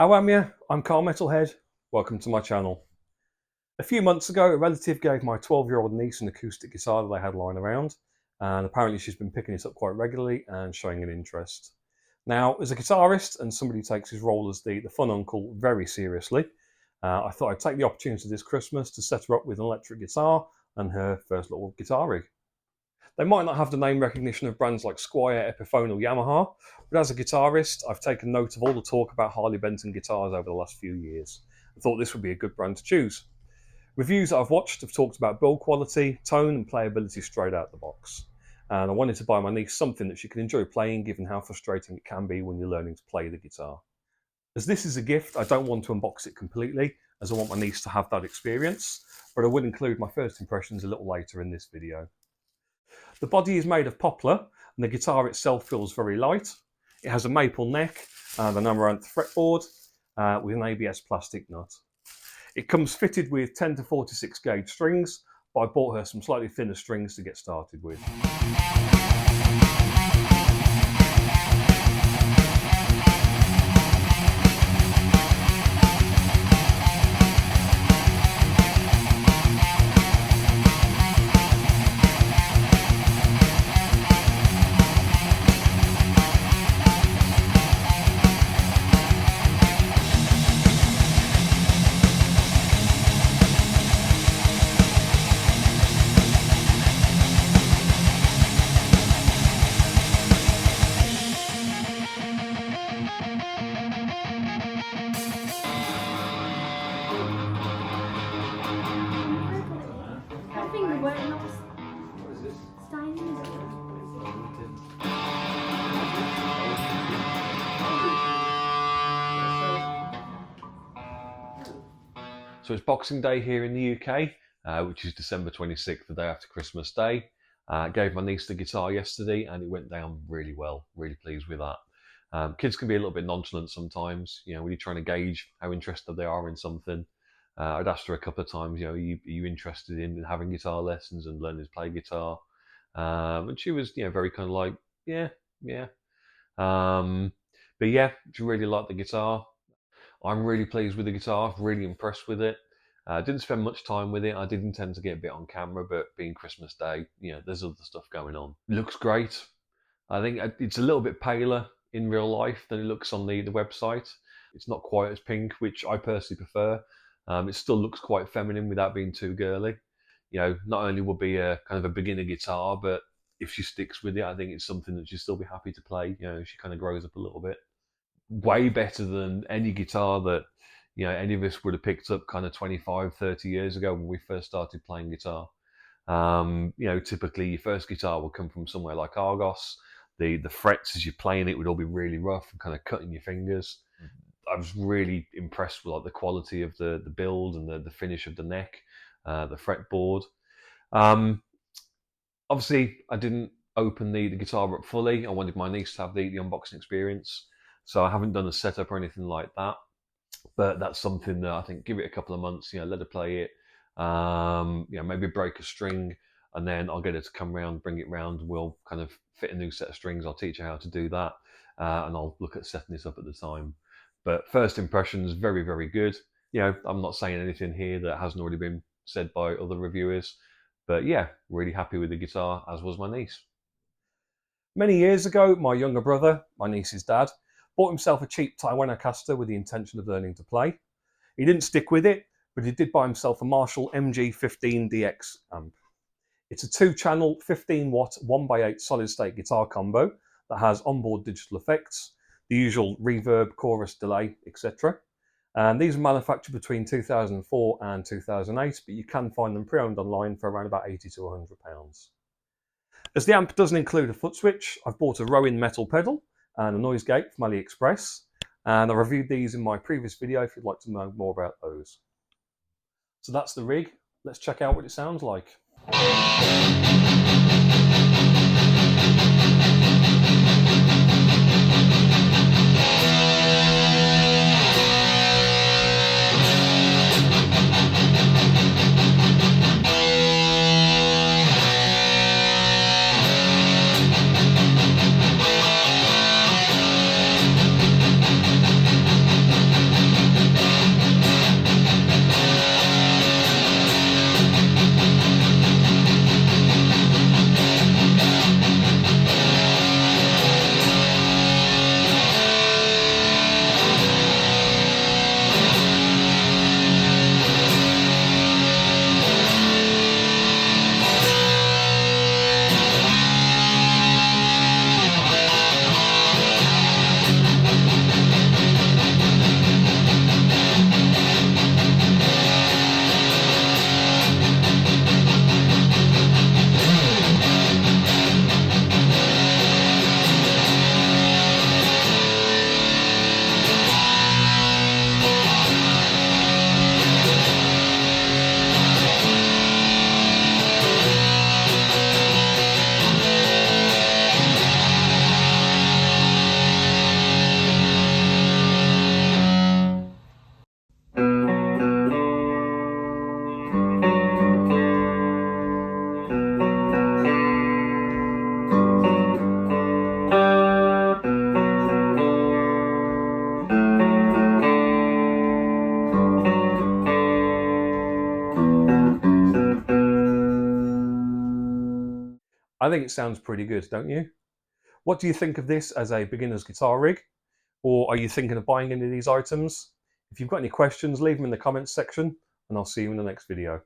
How am you? I'm Carl Metalhead. Welcome to my channel. A few months ago, a relative gave my 12-year-old niece an acoustic guitar that they had lying around, and apparently she's been picking it up quite regularly and showing an interest. Now, as a guitarist and somebody who takes his role as the fun uncle very seriously, I thought I'd take the opportunity this Christmas to set her up with an electric guitar and her first little guitar rig. They might not have the name recognition of brands like Squier, Epiphone or Yamaha, but as a guitarist, I've taken note of all the talk about Harley Benton guitars over the last few years. I thought this would be a good brand to choose. Reviews that I've watched have talked about build quality, tone and playability straight out the box. And I wanted to buy my niece something that she can enjoy playing, given how frustrating it can be when you're learning to play the guitar. As this is a gift, I don't want to unbox it completely, as I want my niece to have that experience, but I will include my first impressions a little later in this video. The body is made of poplar, and the guitar itself feels very light. It has a maple neck and an amaranth fretboard with an ABS plastic nut. It comes fitted with 10 to 46 gauge strings, but I bought her some slightly thinner strings to get started with. So it's Boxing Day here in the UK, which is December 26th, the day after Christmas Day. Gave my niece the guitar yesterday and it went down really well, really pleased with that. Kids can be a little bit nonchalant sometimes, when you're trying to gauge how interested they are in something. I'd asked her a couple of times, are you interested in having guitar lessons and learning to play guitar? And she was, very kind of like, yeah. But yeah, she really liked the guitar. I'm really pleased with the guitar, really impressed with it. Didn't spend much time with it. I did intend to get a bit on camera, but being Christmas Day, there's other stuff going on. It looks great. I think it's a little bit paler in real life than it looks on the website. It's not quite as pink, which I personally prefer. It still looks quite feminine without being too girly. Not only will be a kind of a beginner guitar, but if she sticks with it, I think it's something that she'll still be happy to play. She kind of grows up a little bit. Way better than any guitar that any of us would have picked up kind of 25, 30 years ago when we first started playing guitar. Typically your first guitar will come from somewhere like Argos. The frets as you're playing it would all be really rough and kind of cutting your fingers. I was really impressed with the quality of the build and the finish of the neck, the fretboard. Obviously I didn't open the guitar up fully. I wanted my niece to have the unboxing experience. So I haven't done a setup or anything like that, but that's something that I think give it a couple of months, let her play it, maybe break a string, and then I'll get her to come round, bring it round. We'll kind of fit a new set of strings. I'll teach her how to do that, and I'll look at setting this up at the time. But first impressions, very, very good. I'm not saying anything here that hasn't already been said by other reviewers, but yeah, really happy with the guitar, as was my niece. Many years ago, my younger brother, my niece's dad, bought himself a cheap Taiwanese with the intention of learning to play. He didn't stick with it, but he did buy himself a Marshall MG15DFX amp. It's a 2-channel, 15-watt, 1x8 solid-state guitar combo that has onboard digital effects, the usual reverb, chorus, delay, etc. And these are manufactured between 2004 and 2008, but you can find them pre-owned online for around about £80 to £100. As the amp doesn't include a foot switch, I've bought a Rowin Metal pedal and a noise gate from AliExpress, and I reviewed these in my previous video if you'd like to know more about those. So that's the rig. Let's check out what it sounds like. I think it sounds pretty good, don't you? What do you think of this as a beginner's guitar rig? Or are you thinking of buying any of these items? If you've got any questions, leave them in the comments section, and I'll see you in the next video.